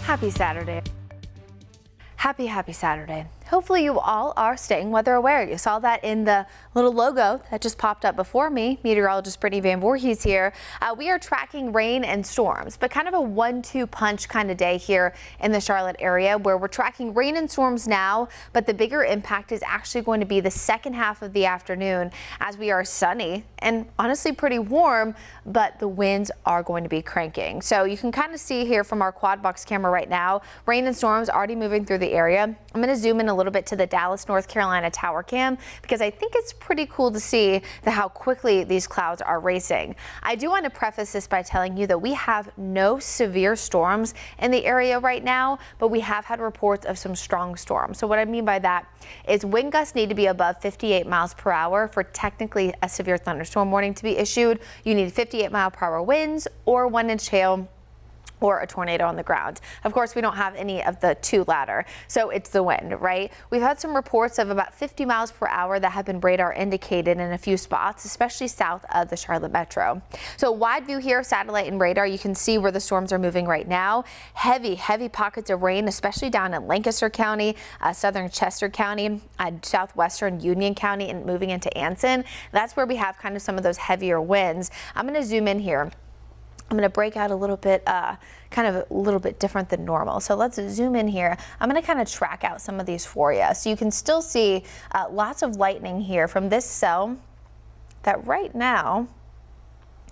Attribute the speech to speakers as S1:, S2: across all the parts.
S1: Happy Saturday. Happy Saturday. Hopefully you all are staying weather aware. You saw that in the little logo that just popped up before me. Meteorologist Brittany Van Voorhees here. We are tracking rain and storms, but kind of a 1-2 punch kind of day here in the Charlotte area where we're tracking rain and storms now, but the bigger impact is actually going to be the second half of the afternoon as we are sunny and honestly pretty warm, but the winds are going to be cranking. So you can kind of see here from our quad box camera right now, rain and storms already moving through the area. I'm going to zoom in a little bit to the Dallas, North Carolina tower cam because I think it's pretty cool to see how quickly these clouds are racing. I do want to preface this by telling you that we have no severe storms in the area right now, but we have had reports of some strong storms. So what I mean by that is wind gusts need to be above 58 miles per hour for technically a severe thunderstorm warning to be issued. You need 58-mile-per-hour winds or 1-inch hail or a tornado on the ground. Of course, we don't have any of the two latter, so it's the wind, right? We've had some reports of about 50 miles per hour that have been radar indicated in a few spots, especially south of the Charlotte metro. So wide view here, satellite and radar, you can see where the storms are moving right now. Heavy pockets of rain, especially down in Lancaster County, southern Chester County, southwestern Union County, and moving into Anson. That's where we have kind of some of those heavier winds. I'm going to zoom in here. I'm going to break out a little bit, kind of a little bit different than normal. So let's zoom in here. I'm going to kind of track out some of these for you. So you can still see lots of lightning here from this cell that right now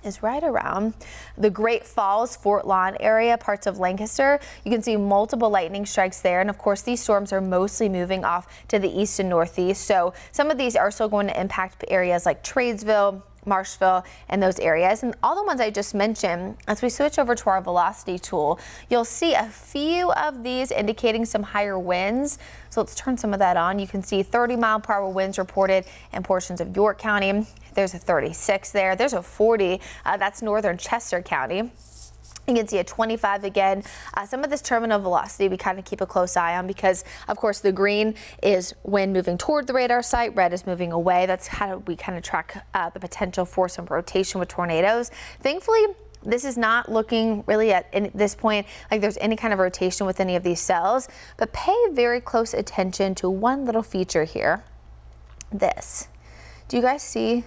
S1: is right around the Great Falls, Fort Lawn area, parts of Lancaster. You can see multiple lightning strikes there. And of course, these storms are mostly moving off to the east and northeast. So some of these are still going to impact areas like Tradesville, Marshville, and those areas. And all the ones I just mentioned, as we switch over to our velocity tool, you'll see a few of these indicating some higher winds. So let's turn some of that on. You can see 30-mile-per-hour winds reported in portions of York County. There's a 36 there. There's a 40. That's northern Chester County. You can see a 25 again. Some of this terminal velocity we kind of keep a close eye on because, of course, the green is wind moving toward the radar site. Red is moving away. That's how we kind of track the potential for some rotation with tornadoes. Thankfully, this is not looking really at this point like there's any kind of rotation with any of these cells, but pay very close attention to one little feature here. This. Do you guys see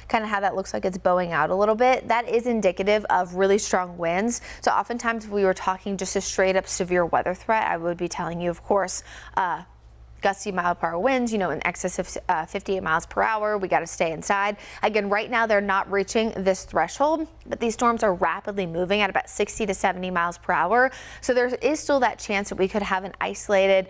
S1: kind of how that looks like it's bowing out a little bit? That is indicative of really strong winds. So oftentimes if we were talking just a straight up severe weather threat, I would be telling you, of course, gusty mile-per-hour winds, in excess of 58 miles per hour. We got to stay inside. Again, right now they're not reaching this threshold, but these storms are rapidly moving at about 60 to 70 miles per hour. So there is still that chance that we could have an isolated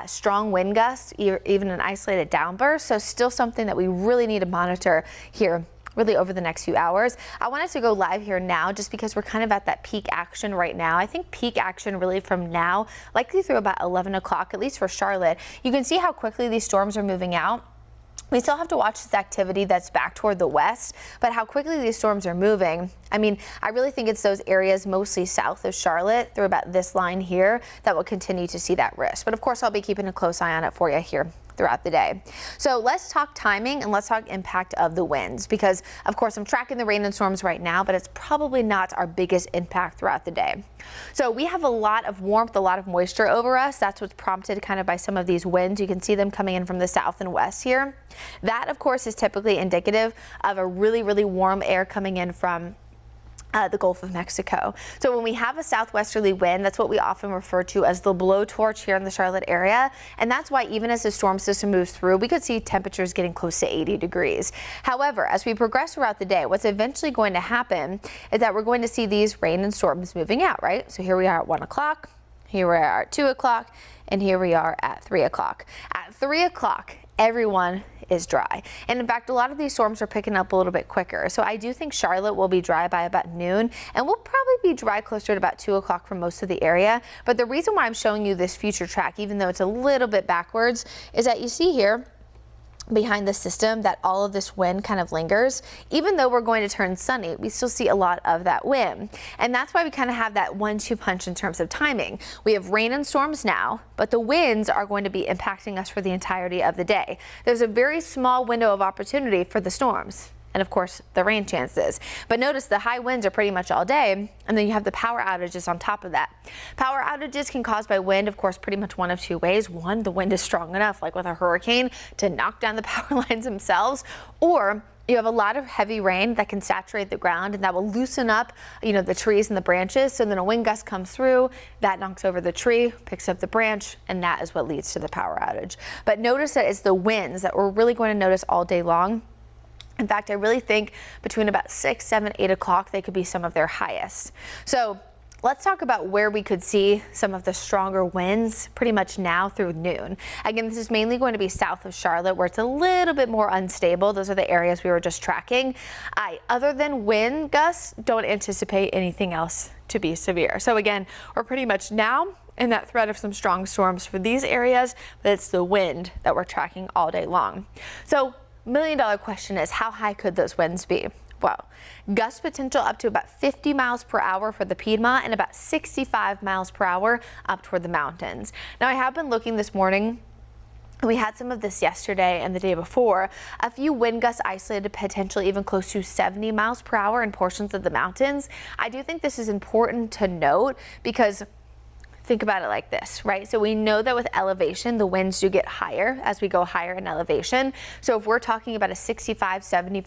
S1: strong wind gust, even an isolated downburst. So still something that we really need to monitor here really over the next few hours. I wanted to go live here now just because we're kind of at that peak action right now. I think peak action really from now, likely through about 11 o'clock, at least for Charlotte. You can see how quickly these storms are moving out. We still have to watch this activity that's back toward the west, but how quickly these storms are moving. I mean, I really think it's those areas mostly south of Charlotte through about this line here that will continue to see that risk. But of course, I'll be keeping a close eye on it for you here throughout the day. So let's talk timing and let's talk impact of the winds because of course I'm tracking the rain and storms right now, but it's probably not our biggest impact throughout the day. So we have a lot of warmth, a lot of moisture over us. That's what's prompted kind of by some of these winds. You can see them coming in from the south and west here. That of course is typically indicative of a really warm air coming in from the Gulf of Mexico. So when we have a southwesterly wind, that's what we often refer to as the blowtorch here in the Charlotte area. And that's why even as the storm system moves through, we could see temperatures getting close to 80 degrees. However, as we progress throughout the day, what's eventually going to happen is that we're going to see these rain and storms moving out, right? So here we are at 1 o'clock, here we are at 2 o'clock, and here we are at 3 o'clock. At 3 o'clock, everyone is dry. And in fact, a lot of these storms are picking up a little bit quicker. So I do think Charlotte will be dry by about noon, and we'll probably be dry closer to about 2 o'clock for most of the area. But the reason why I'm showing you this future track, even though it's a little bit backwards, is that you see here behind the system that all of this wind kind of lingers. Even though we're going to turn sunny, we still see a lot of that wind. And that's why we kind of have that 1-2 punch in terms of timing. We have rain and storms now, but the winds are going to be impacting us for the entirety of the day. There's a very small window of opportunity for the storms. and of course the rain chances. But notice the high winds are pretty much all day, and then you have the power outages on top of that. Power outages can caused by wind, of course, pretty much one of two ways. One, the wind is strong enough, like with a hurricane, to knock down the power lines themselves, or you have a lot of heavy rain that can saturate the ground, and that will loosen up, the trees and the branches. So then a wind gust comes through, that knocks over the tree, picks up the branch, and that is what leads to the power outage. But notice that it's the winds that we're really going to notice all day long. In fact, I really think between about 6, 7, 8 o'clock, they could be some of their highest. So let's talk about where we could see some of the stronger winds pretty much now through noon. Again, this is mainly going to be south of Charlotte, where it's a little bit more unstable. Those are the areas we were just tracking. Other than wind gusts, don't anticipate anything else to be severe. So again, we're pretty much now in that threat of some strong storms for these areas, but it's the wind that we're tracking all day long. So $1 million question is, how high could those winds be? Well, gust potential up to about 50 miles per hour for the Piedmont and about 65 miles per hour up toward the mountains. Now, I have been looking this morning. We had some of this yesterday and the day before. A few wind gusts isolated, potentially even close to 70 miles per hour in portions of the mountains. I do think this is important to note because think about it like this, right? So we know that with elevation, the winds do get higher as we go higher in elevation. So if we're talking about a 65, 70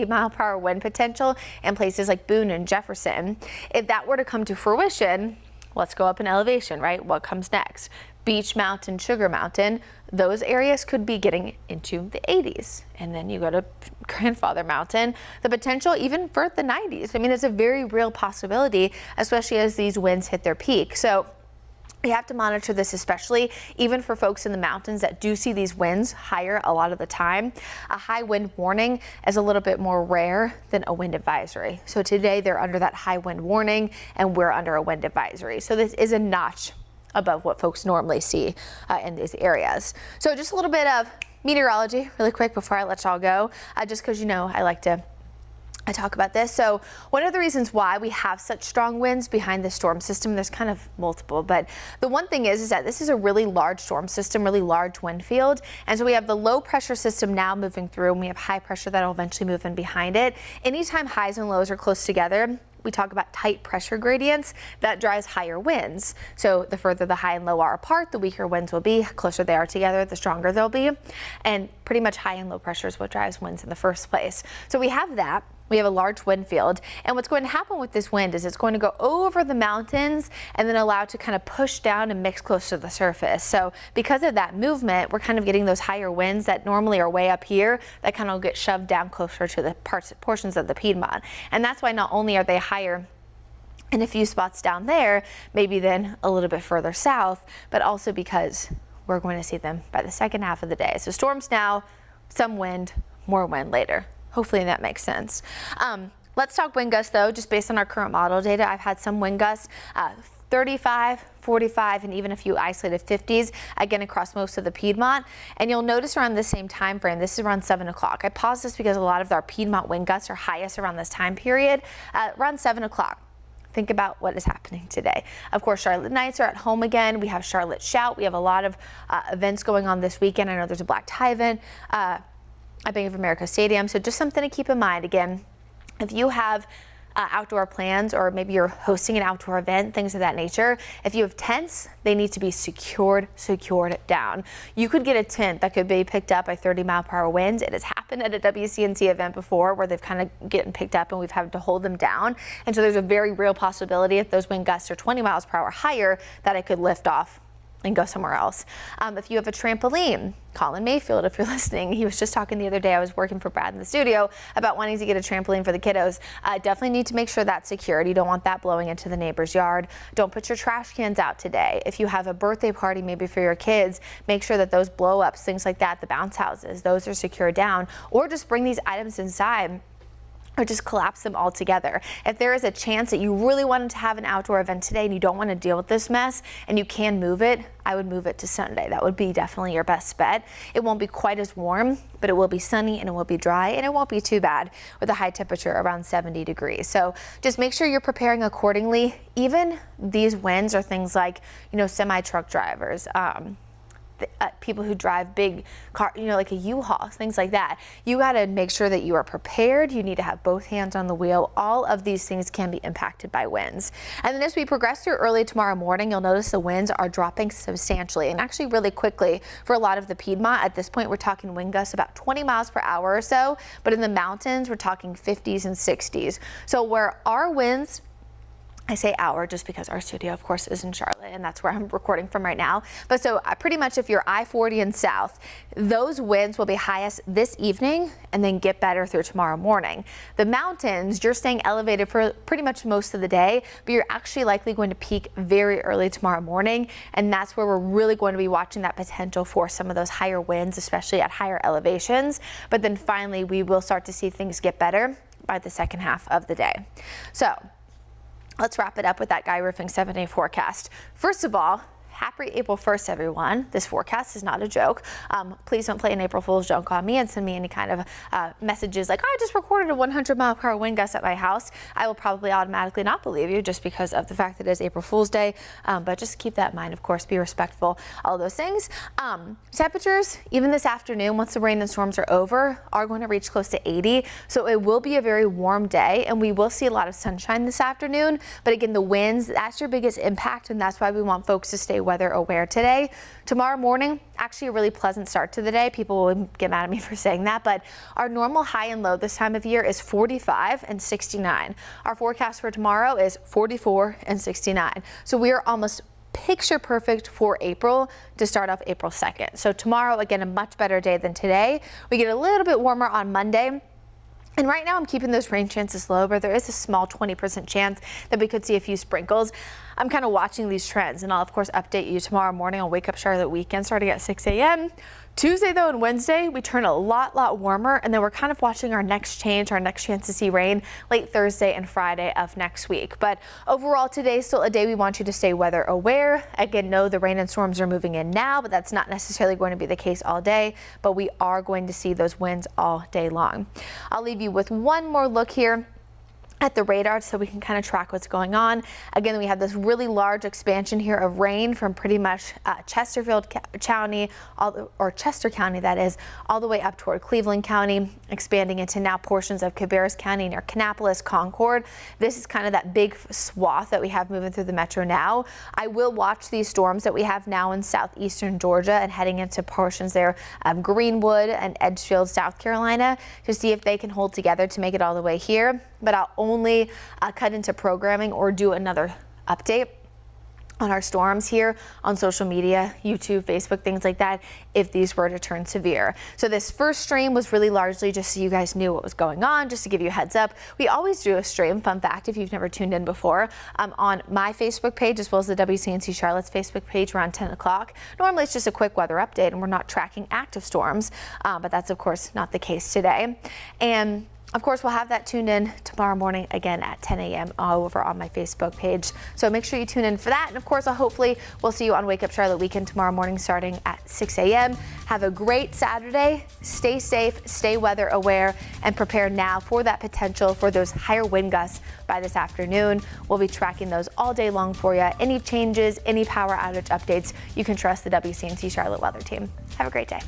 S1: mile per hour wind potential in places like Boone and Jefferson, if that were to come to fruition, let's go up in elevation, right? What comes next? Beech Mountain, Sugar Mountain, those areas could be getting into the 80s. And then you go to Grandfather Mountain, the potential even for the 90s. I mean, it's a very real possibility, especially as these winds hit their peak. So we have to monitor this, especially even for folks in the mountains that do see these winds higher a lot of the time. A high wind warning is a little bit more rare than a wind advisory. So today they're under that high wind warning and we're under a wind advisory. So this is a notch above what folks normally see in these areas. So just a little bit of meteorology really quick before I let y'all go, just because I like to talk about this. So one of the reasons why we have such strong winds behind the storm system, there's kind of multiple, but the one thing is that this is a really large storm system, really large wind field. And so we have the low pressure system now moving through, and we have high pressure that'll eventually move in behind it. Anytime highs and lows are close together, we talk about tight pressure gradients, that drives higher winds. So the further the high and low are apart, the weaker winds will be. Closer they are together, the stronger they'll be. And pretty much high and low pressure is what drives winds in the first place. So we have that. We have a large wind field, and what's going to happen with this wind is it's going to go over the mountains and then allow it to kind of push down and mix close to the surface. So because of that movement, we're kind of getting those higher winds that normally are way up here that kind of get shoved down closer to the portions of the Piedmont. And that's why not only are they higher in a few spots down there, maybe then a little bit further south, but also because we're going to see them by the second half of the day. So storms now, some wind, more wind later. Hopefully that makes sense. Let's talk wind gusts though, just based on our current model data. I've had some wind gusts, 35, 45, and even a few isolated 50s, again, across most of the Piedmont. And you'll notice around the same time frame, this is around 7 o'clock. I paused this because a lot of our Piedmont wind gusts are highest around this time period, around 7 o'clock. Think about what is happening today. Of course, Charlotte Knights are at home again. We have Charlotte Shout. We have a lot of events going on this weekend. I know there's a black tie event at Bank of America Stadium. So just something to keep in mind. Again, if you have outdoor plans, or maybe you're hosting an outdoor event, things of that nature, if you have tents, they need to be secured down. You could get a tent that could be picked up by 30 mile per hour winds. It has happened at a WCNC event before where they've kind of gotten picked up and we've had to hold them down. And so there's a very real possibility if those wind gusts are 20 miles per hour higher that it could lift off and go somewhere else. If you have a trampoline, Colin Mayfield, if you're listening, he was just talking the other day, I was working for Brad in the studio, about wanting to get a trampoline for the kiddos. Definitely need to make sure that's secured. You don't want that blowing into the neighbor's yard. Don't put your trash cans out today. If you have a birthday party, maybe for your kids, make sure that those blow ups, things like that, the bounce houses, those are secured down, or just bring these items inside, or just collapse them all together. If there is a chance that you really wanted to have an outdoor event today and you don't want to deal with this mess and you can move it, I would move it to Sunday. That would be definitely your best bet. It won't be quite as warm, but it will be sunny and it will be dry and it won't be too bad with a high temperature around 70 degrees. So just make sure you're preparing accordingly. Even these winds are things like, semi-truck drivers, people who drive big car, like a U-Haul, things like that. You got to make sure that you are prepared. You need to have both hands on the wheel. All of these things can be impacted by winds. And then as we progress through early tomorrow morning, you'll notice the winds are dropping substantially and actually really quickly for a lot of the Piedmont. At this point, we're talking wind gusts about 20 miles per hour or so, but in the mountains, we're talking 50s and 60s. So where our winds, I say our just because our studio, of course, is in Charlotte, and that's where I'm recording from right now. But so pretty much if you're I-40 and south, those winds will be highest this evening and then get better through tomorrow morning. The mountains, you're staying elevated for pretty much most of the day, but you're actually likely going to peak very early tomorrow morning. And that's where we're really going to be watching that potential for some of those higher winds, especially at higher elevations. But then finally, we will start to see things get better by the second half of the day. So let's wrap it up with that Guy Roofing 7-day forecast. First of all, happy April 1st, everyone. This forecast is not a joke. Please don't play an April Fool's joke on me and send me any kind of messages like, I just recorded a 100-mile-per-hour wind gust at my house. I will probably automatically not believe you just because of the fact that it is April Fool's Day. But just keep that in mind, of course, be respectful, all those things. Temperatures, even this afternoon, once the rain and storms are over, are going to reach close to 80. So it will be a very warm day, and we will see a lot of sunshine this afternoon. But again, the winds, that's your biggest impact, and that's why we want folks to stay weather aware today. Tomorrow morning, actually a really pleasant start to the day. People will get mad at me for saying that, but our normal high and low this time of year is 45 and 69. Our forecast for tomorrow is 44 and 69. So we are almost picture perfect for April to start off April 2nd. So tomorrow, again, a much better day than today. We get a little bit warmer on Monday. And right now I'm keeping those rain chances low, but there is a small 20% chance that we could see a few sprinkles. I'm kind of watching these trends, and I'll of course update you tomorrow morning on Wake Up Charlotte weekend starting at 6 a.m. Tuesday though and Wednesday we turn a lot warmer, and then we're kind of watching our next change, our next chance to see rain late Thursday and Friday of next week. But overall today is still a day we want you to stay weather aware. Again, no, the rain and storms are moving in now, but that's not necessarily going to be the case all day, but we are going to see those winds all day long. I'll leave you with one more look here at the radar so we can kind of track what's going on. Again, we have this really large expansion here of rain from pretty much Chesterfield County, Chester County that is, all the way up toward Cleveland County, expanding into now portions of Cabarrus County near Kannapolis, Concord. This is kind of that big swath that we have moving through the metro now. I will watch these storms that we have now in southeastern Georgia and heading into portions there of Greenwood and Edgefield, South Carolina, to see if they can hold together to make it all the way here. But I'll only cut into programming or do another update on our storms here on social media, YouTube, Facebook, things like that, if these were to turn severe. So this first stream was really largely just so you guys knew what was going on, just to give you a heads up. We always do a stream, fun fact, if you've never tuned in before, on my Facebook page as well as the WCNC Charlotte's Facebook page around 10 o'clock. Normally it's just a quick weather update and we're not tracking active storms, but that's of course not the case today. And of course, we'll have that tuned in tomorrow morning again at 10 a.m. over on my Facebook page. So make sure you tune in for that. And of course, hopefully we'll see you on Wake Up Charlotte weekend tomorrow morning starting at 6 a.m. Have a great Saturday. Stay safe, stay weather aware, and prepare now for that potential for those higher wind gusts by this afternoon. We'll be tracking those all day long for you. Any changes, any power outage updates, you can trust the WCNC Charlotte weather team. Have a great day.